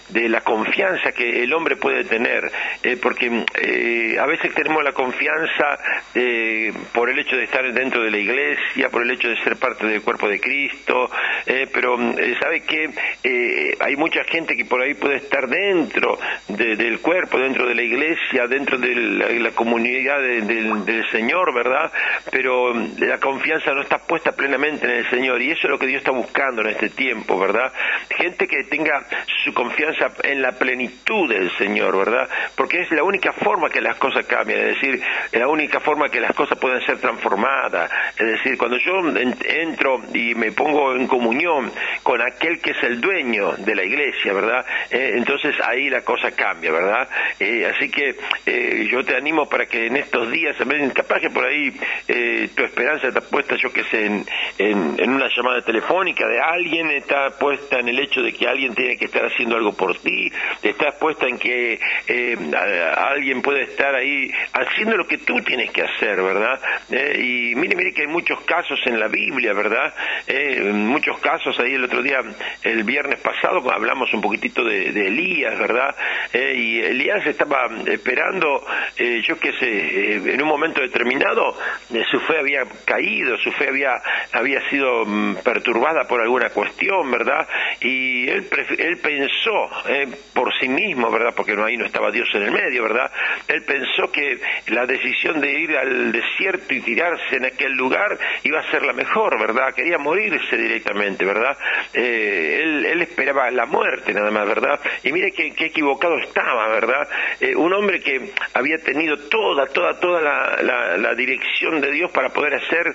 Speaker 9: de la confianza que el hombre puede tener, porque a veces tenemos la confianza por el hecho de estar dentro de la iglesia, por el hecho de ser parte del cuerpo de Cristo, pero ¿sabe qué? hay mucha gente que por ahí puede estar dentro del cuerpo, dentro de la iglesia, dentro de la comunidad del Señor, ¿verdad? Pero la confianza no está puesta plenamente en el Señor, y eso es lo que Dios está buscando en este tiempo, ¿verdad? Gente que tenga su confianza en la plenitud del Señor, ¿verdad? Porque es la única forma que las cosas cambian, es decir, es la única forma que las cosas pueden ser transformadas. Es decir, cuando yo entro y me pongo en comunión con aquel que es el dueño de la iglesia, ¿verdad? Entonces ahí la cosa cambia, ¿verdad? Así que yo te animo para que en estos días, capaz que por ahí tu esperanza está puesta, yo que sé, en una llamada telefónica de alguien, está puesta en el hecho de que alguien tiene que estar haciendo algo por ti, está puesta en que alguien puede estar ahí haciendo lo que tú tienes que hacer, ¿verdad? Y mire que hay muchos casos en la Biblia, ¿verdad? Muchos casos, ahí el otro día, el viernes pasado, hablamos un poquitito de Elías, ¿verdad? Y Elías estaba esperando, yo qué sé, en un momento determinado, su fe había caído, su fe había sido perturbada por alguna cuestión, ¿verdad? Y él pensó por sí mismo, ¿verdad? Porque ahí no estaba Dios en el medio, ¿verdad? Él pensó que la decisión de ir al desierto y tirarse en aquel lugar iba a ser la mejor, ¿verdad? Quería morirse directamente, ¿verdad? Él esperaba la muerte nada más, ¿verdad? Y mire qué equivocado estaba, ¿verdad? Un hombre que había tenido toda la dirección de Dios para poder hacer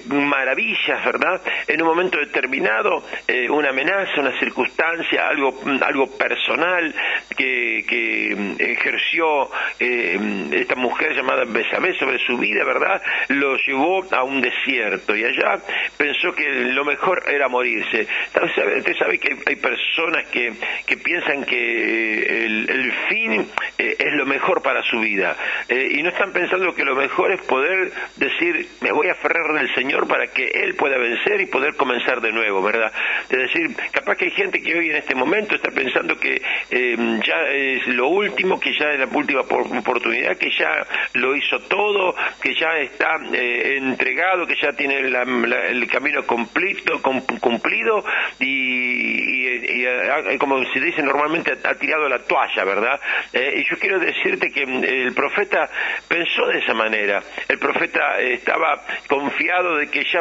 Speaker 9: maravillas, ¿verdad? En un momento determinado, una amenaza, una circunstancia, algo personal que ejerció esta mujer llamada Betsabé sobre su vida, ¿verdad? Lo llevó a un desierto y allá pensó que lo mejor era morirse. Usted sabe que hay personas que piensan que el fin es lo mejor para su vida, y no están pensando que lo mejor es poder decir, me voy a aferrar del Señor para que Él pueda vencer y poder comenzar de nuevo, ¿verdad? Es decir, capaz que hay gente que hoy en este momento está pensando que ya es lo último, que ya es la última oportunidad, que ya lo hizo todo, que ya está entregado, que ya tiene el camino cumplido y como se dice normalmente, ha tirado la toalla, ¿verdad? Y yo quiero decirte que el profeta pensó de esa manera. El profeta estaba confiado de que ya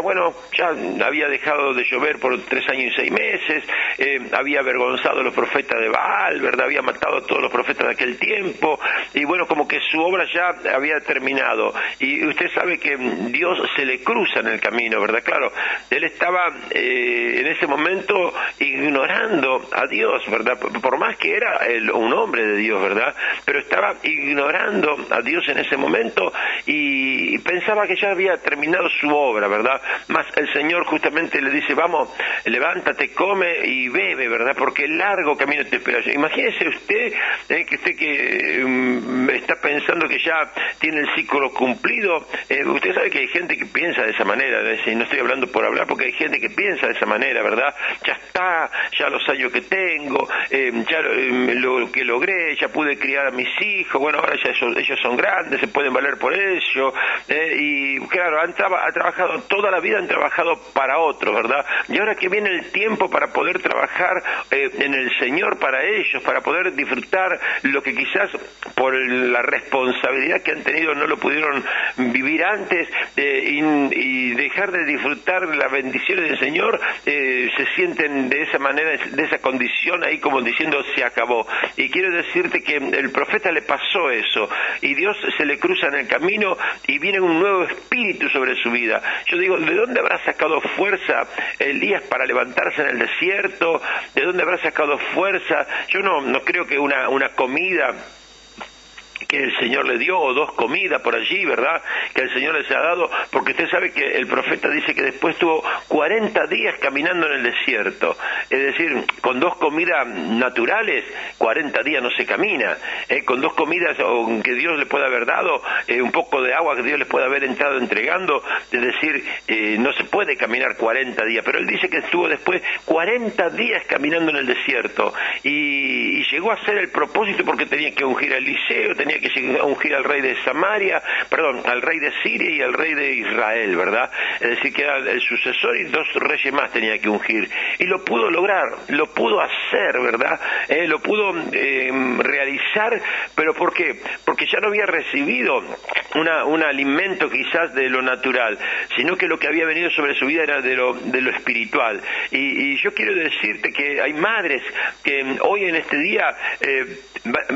Speaker 9: había dejado de llover por 3 años y 6 meses, había avergonzado a los profetas de Baal, ¿verdad? Había matado a todos los profetas de aquel tiempo, y como que su obra ya había terminado. Y usted sabe que Dios se le cruza en el camino, ¿verdad? Claro, él estaba en ese momento ignorando a Dios, ¿verdad? Por más que era un hombre de Dios, ¿verdad? Pero estaba ignorando a Dios en ese momento y pensaba que ya había terminado su obra, ¿verdad? Más el Señor justamente le dice, vamos, levántate, come y bebe, ¿verdad? Porque el largo camino te espera. Imagínese usted que está pensando que ya tiene el ciclo cumplido. Usted sabe que hay gente que piensa de esa manera, y no estoy hablando por hablar, porque hay gente que piensa de esa manera, ¿verdad? Ya está, ya los años que tengo, ya lo que logré, ya pude criar a mis hijos, ahora ya ellos son grandes, se pueden valer por ello, y claro, ha trabajado toda la vida, han trabajado para otros, ¿verdad? Y ahora que viene el tiempo para poder trabajar en el Señor para ellos, para poder disfrutar lo que quizás por la responsabilidad que han tenido no lo pudieron vivir antes, y dejar de disfrutar las bendiciones del Señor, se sienten de esa manera, de esa condición ahí, como diciendo, se acabó. Y quiero decirte que el profeta le pasó eso, y Dios se le cruza en el camino y viene un nuevo espíritu sobre su vida. Yo digo, ¿de dónde habrá sacado fuerza Elías para levantarse en el desierto? ¿De dónde habrá sacado fuerza? Yo no creo que una comida que el Señor le dio, o 2 comidas por allí, ¿verdad?, que el Señor les ha dado, porque usted sabe que el profeta dice que después tuvo 40 días caminando en el desierto. Es decir, con 2 comidas naturales, 40 días no se camina. Con 2 comidas que Dios le puede haber dado, un poco de agua que Dios les puede haber entrado entregando, es decir, no se puede caminar 40 días, pero él dice que estuvo después 40 días caminando en el desierto, y llegó a hacer el propósito porque tenía que ungir a Eliseo, tenía que llegó a ungir al rey de al rey de Siria y al rey de Israel, ¿verdad? Es decir, que era el sucesor y 2 reyes más tenía que ungir. Y lo pudo lograr, lo pudo hacer, ¿verdad? Lo pudo realizar, pero ¿por qué? Porque ya no había recibido un alimento quizás de lo natural, sino que lo que había venido sobre su vida era de lo espiritual. Y yo quiero decirte que hay madres que hoy en este día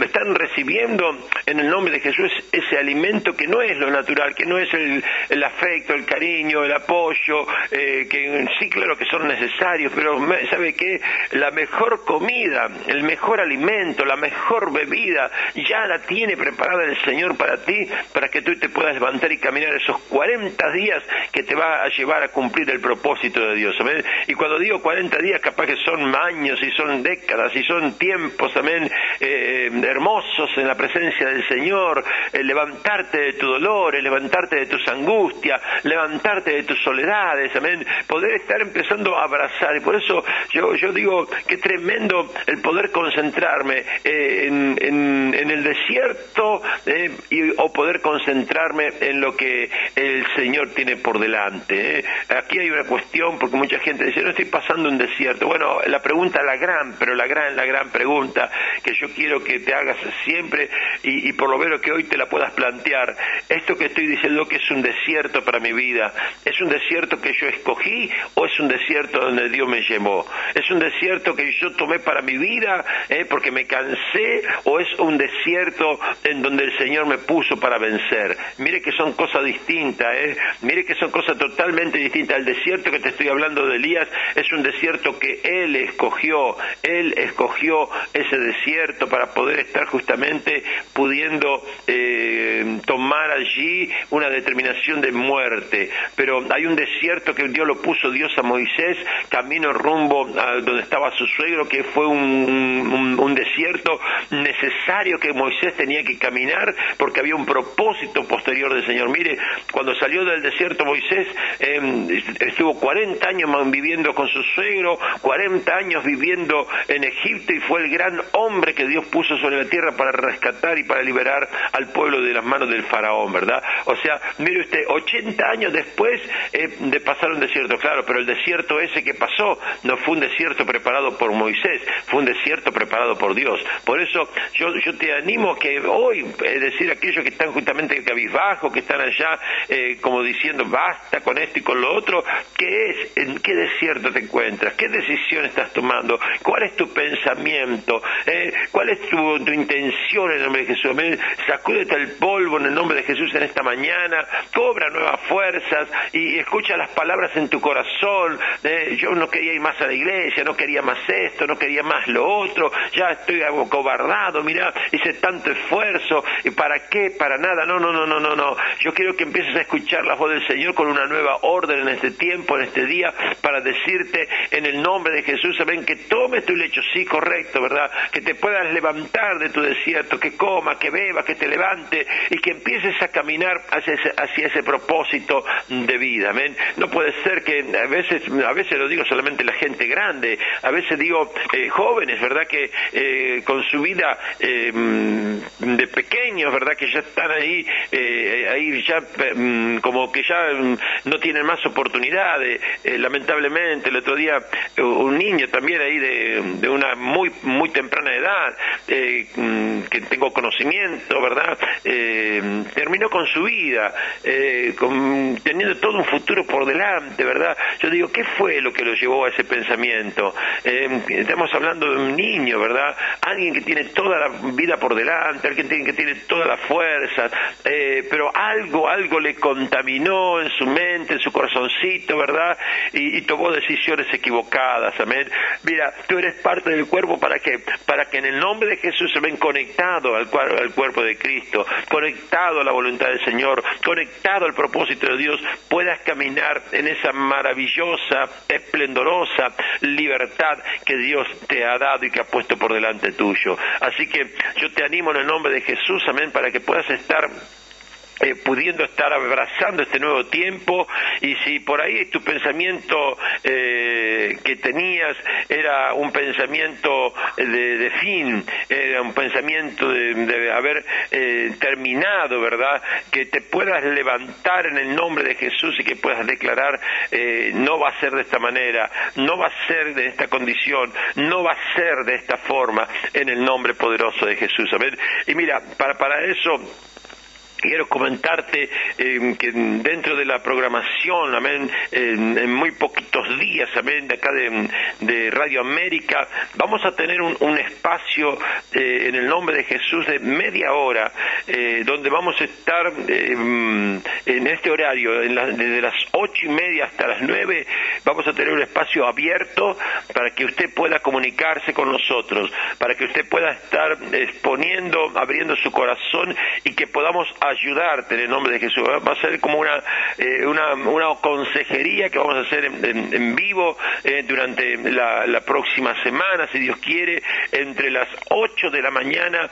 Speaker 9: están recibiendo en el nombre de Jesús ese alimento que no es lo natural, que no es el afecto, el cariño, el apoyo, que sí, claro que son necesarios, pero ¿sabe qué? La mejor comida, el mejor alimento, la mejor bebida, ya la tiene preparada el Señor para ti, para que tú te puedas levantar y caminar esos 40 días que te va a llevar a cumplir el propósito de Dios, amén. Y cuando digo 40 días, capaz que son años y son décadas y son tiempos, amén, hermosos en la presencia del Señor, levantarte de tu dolor, levantarte de tus angustias, levantarte de tus soledades, amén, poder estar empezando a abrazar. Y por eso yo digo que tremendo el poder concentrarme en el desierto o poder concentrarme en lo que el Señor tiene por delante. Aquí hay una cuestión, porque mucha gente dice, no estoy pasando un desierto. Bueno, la pregunta, la gran pregunta que yo quiero que te hagas siempre y por lo menos que hoy te la puedas plantear, esto que estoy diciendo que es un desierto para mi vida, ¿es un desierto que yo escogí o es un desierto donde Dios me llevó? ¿Es un desierto que yo tomé para mi vida porque me cansé o es un desierto en donde el Señor me puso para vencer? Mire que son cosas distintas, mire que son cosas totalmente distintas. El desierto que te estoy hablando de Elías es un desierto que él escogió ese desierto para poder estar justamente pudiendo tomar allí una determinación de muerte. Pero hay un desierto que Dios lo puso Dios a Moisés, camino rumbo a donde estaba su suegro, que fue un desierto necesario que Moisés tenía que caminar porque había un propósito posterior del Señor. Mire, cuando salió del desierto Moisés, estuvo 40 años viviendo con su suegro, 40 años viviendo en Egipto, y fue el gran hombre que Dios puso sobre la tierra para rescatar y para liberar al pueblo de las manos del faraón, ¿verdad? O sea, mire usted, 80 años después de pasar un desierto, claro, pero el desierto ese que pasó no fue un desierto preparado por Moisés, fue un desierto preparado por Dios. Por eso yo te animo que hoy, es decir, aquellos que están justamente cabizbajo, que están allá como diciendo basta con esto y con lo otro, ¿qué es? ¿En qué desierto te encuentras? ¿Qué decisión estás tomando? ¿Cuál es tu pensamiento? ¿Cuál es tu intención en el nombre de Jesús? Sacúdete el polvo en el nombre de Jesús en esta mañana, cobra nuevas fuerzas y escucha las palabras en tu corazón. Yo no quería ir más a la iglesia, no quería más esto, no quería más lo otro, ya estoy acobardado, mirá, hice tanto esfuerzo, ¿y para qué? Para nada. No. Yo quiero que empieces a escuchar la voz del Señor con una nueva orden en este tiempo, en este día, para decirte en el nombre de Jesús, amén, que tomes tu lecho, sí, correcto, ¿verdad? Que te puedas levantar de tu desierto, que comas, que bebas, que te levantes y que empieces a caminar hacia ese propósito de vida, amén. No puede ser que a veces lo digo solamente la gente grande, a veces digo jóvenes, ¿verdad? Que con su vida de pequeños, ¿verdad? Que ya están ahí ya como que ya no tienen más oportunidades. Lamentablemente, el otro día un niño también ahí de una muy temprana edad, que tengo conocimiento, ¿verdad? Terminó con su vida, teniendo todo un futuro por delante, ¿verdad? Yo digo, ¿qué fue lo que lo llevó a ese pensamiento? Estamos hablando de un niño, ¿verdad? Alguien que tiene toda la vida por delante, alguien que tiene toda la fuerza, pero algo le contaminó en su mente, en su corazoncito, ¿verdad? Y tomó decisiones equivocadas, amén. Mira, tú eres parte del cuerpo para que en el nombre de Jesús se ven conectado al cuerpo de Cristo, conectado a la voluntad del Señor, conectado al propósito de Dios, puedas caminar en esa maravillosa, esplendorosa libertad que Dios te ha dado y que ha puesto por delante tuyo. Así que yo te animo en el nombre de Jesús, amén, para que puedas estar pudiendo estar abrazando este nuevo tiempo. Y si por ahí tu pensamiento que tenías era un pensamiento de fin, era un pensamiento de haber terminado, ¿verdad? Que te puedas levantar en el nombre de Jesús y que puedas declarar, no va a ser de esta manera, no va a ser de esta condición, no va a ser de esta forma, en el nombre poderoso de Jesús. Amén. Y mira, para eso quiero comentarte que dentro de la programación, amén, en muy poquitos días, amén, de acá de Radio América, vamos a tener un espacio en el nombre de Jesús de media hora, donde vamos a estar en este horario, desde las 8:30 hasta las 9, vamos a tener un espacio abierto para que usted pueda comunicarse con nosotros, para que usted pueda estar exponiendo, abriendo su corazón y que podamos ayudarte en el nombre de Jesús. Va a ser como una consejería que vamos a hacer en vivo durante la próxima semana, si Dios quiere, entre las 8 de la mañana.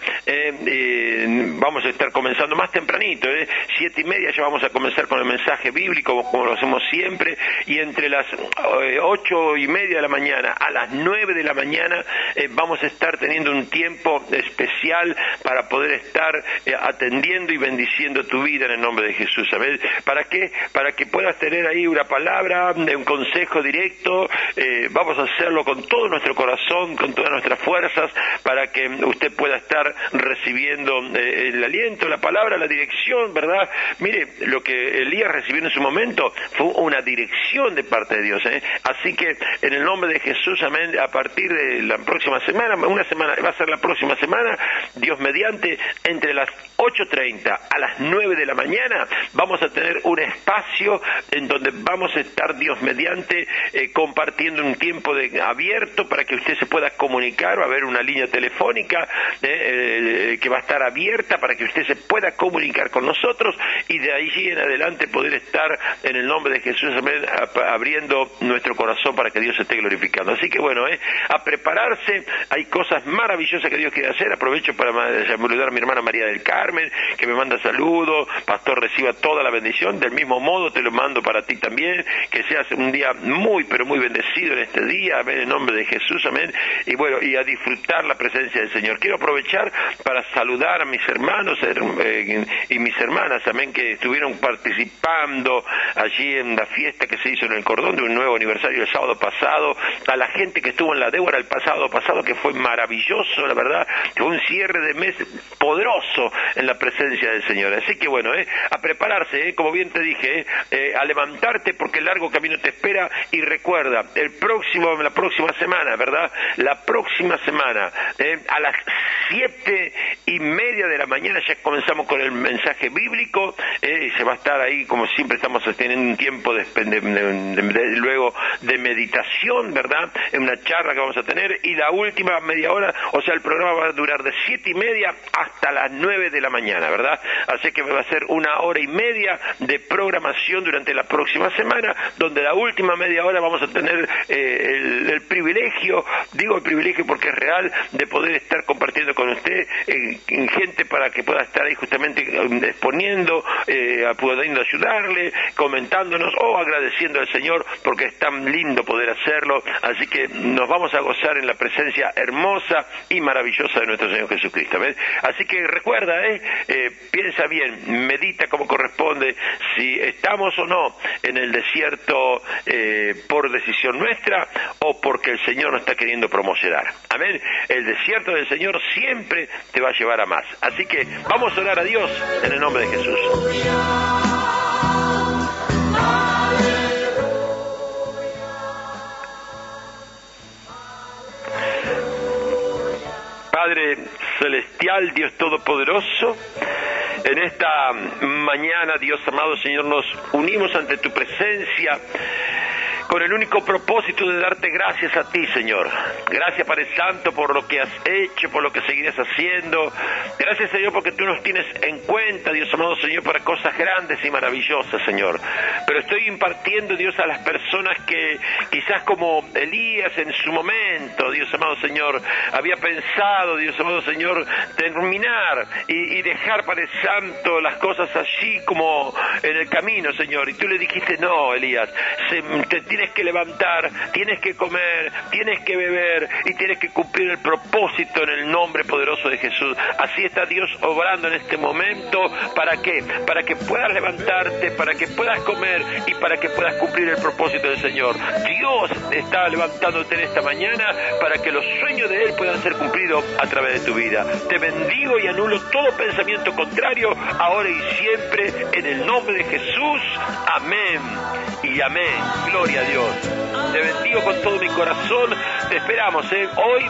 Speaker 9: Vamos a estar comenzando más tempranito, 7:30 ya vamos a comenzar con el mensaje bíblico, como lo hacemos siempre, y entre las 8:30 de la mañana a las 9 de la mañana vamos a estar teniendo un tiempo especial para poder estar atendiendo y bendiciendo tu vida en el nombre de Jesús. ¿Sabes? ¿Para qué? Para que puedas tener ahí una palabra, un consejo directo. Vamos a hacerlo con todo nuestro corazón, con todas nuestras fuerzas, para que usted pueda estar recibiendo el aliento, la palabra, la dirección, ¿verdad? Mire, lo que Elías recibió en su momento fue una dirección de parte de Dios, Así que en el nombre de Jesús, amén, a partir de la próxima semana, va a ser la próxima semana, Dios mediante, entre las 8:30 a las 9 de la mañana, vamos a tener un espacio en donde vamos a estar, Dios mediante, compartiendo un tiempo abierto para que usted se pueda comunicar. Va a haber una línea telefónica que va a estar abierta para que usted se pueda comunicar con nosotros y de allí en adelante poder estar en el nombre de Jesús, amén, abriendo nuestro corazón para que Dios se esté glorificando. Así que bueno, a prepararse, hay cosas maravillosas que Dios quiere hacer. Aprovecho para saludar a mi hermana María del Carmen, que me manda saludos. Pastor, reciba toda la bendición. Del mismo modo te lo mando para ti también, que seas un día muy, pero muy bendecido en este día, amén, en nombre de Jesús, amén. Y bueno, y a disfrutar la presencia del Señor. Quiero aprovechar para saludar a mis hermanos y mis hermanas, amén, que estuvieron participando allí en la fiesta que se hizo en el Cordón de un nuevo aniversario el sábado pasado, a la gente que estuvo en la Débora el pasado, que fue maravilloso, la verdad, fue un cierre de mes poderoso en la presencia del Señor. Así que bueno, a prepararse, como bien te dije, a levantarte porque el largo camino te espera. Y recuerda, la próxima semana, ¿verdad? La próxima semana, a las 7:30 de la mañana ya comenzamos con el mensaje bíblico. Se va a estar ahí, como siempre estamos teniendo un tiempo luego de meditación, ¿verdad? En una charla que vamos a tener, y la última media hora, o sea, el programa va a durar de 7:30 hasta las 9 de la mañana, ¿verdad? Así que va a ser 1:30 de programación durante la próxima semana, donde la última media hora vamos a tener el privilegio, digo el privilegio porque es real, de poder estar compartiendo con usted gente para que pueda estar ahí justamente exponiendo, pudiendo ayudarle, comentándonos o agradeciendo al Señor porque es tan lindo poder hacerlo. Así que nos vamos a gozar en la presencia hermosa y maravillosa de nuestro Señor Jesucristo. ¿Ves? Así que recuerda, piensa bien, medita como corresponde, si estamos o no en el desierto por decisión nuestra o porque el Señor nos está queriendo promocionar. Amén. El desierto del Señor siempre te va a llevar a más. Así que vamos a orar a Dios en el nombre de Jesús. Padre celestial, Dios todopoderoso, en esta mañana, Dios amado Señor, nos unimos ante tu presencia con el único propósito de darte gracias a ti, Señor. Gracias, Padre Santo, por lo que has hecho, por lo que seguirás haciendo. Gracias, Señor, porque tú nos tienes en cuenta, Dios amado Señor, para cosas grandes y maravillosas, Señor. Pero estoy impartiendo, Dios, a las personas que quizás como Elías en su momento, Dios amado Señor, había pensado, Dios amado Señor, terminar y dejar, Padre Santo, las cosas allí como en el camino, Señor. Y tú le dijiste, no, Elías, te tienes que levantar, tienes que comer, tienes que beber y tienes que cumplir el propósito en el nombre poderoso de Jesús. Así está Dios obrando en este momento. ¿Para qué? Para que puedas levantarte, para que puedas comer y para que puedas cumplir el propósito del Señor. Dios está levantándote en esta mañana para que los sueños de Él puedan ser cumplidos a través de tu vida. Te bendigo y anulo todo pensamiento contrario, ahora y siempre, en el nombre de Jesús. Amén y amén. Gloria a Dios. Te bendigo con todo mi corazón. Te esperamos hoy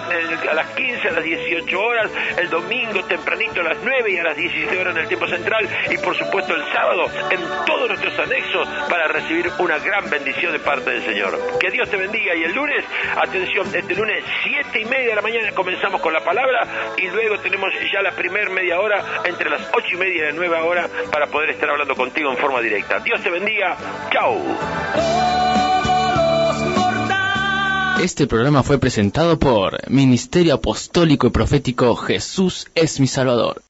Speaker 9: a las 15, a las 18 horas, el domingo tempranito a las 9 y a las 17 horas en el tiempo central, y por supuesto el sábado en todos nuestros anexos para recibir una gran bendición de parte del Señor. Que Dios te bendiga. Y el lunes, atención, este lunes 7:30 de la mañana comenzamos con la palabra, y luego tenemos ya la primer media hora entre las 8:30 y las 9 horas para poder estar hablando contigo en forma directa. Dios te bendiga. Chao.
Speaker 10: Este programa fue presentado por Ministerio Apostólico y Profético Jesús es mi Salvador.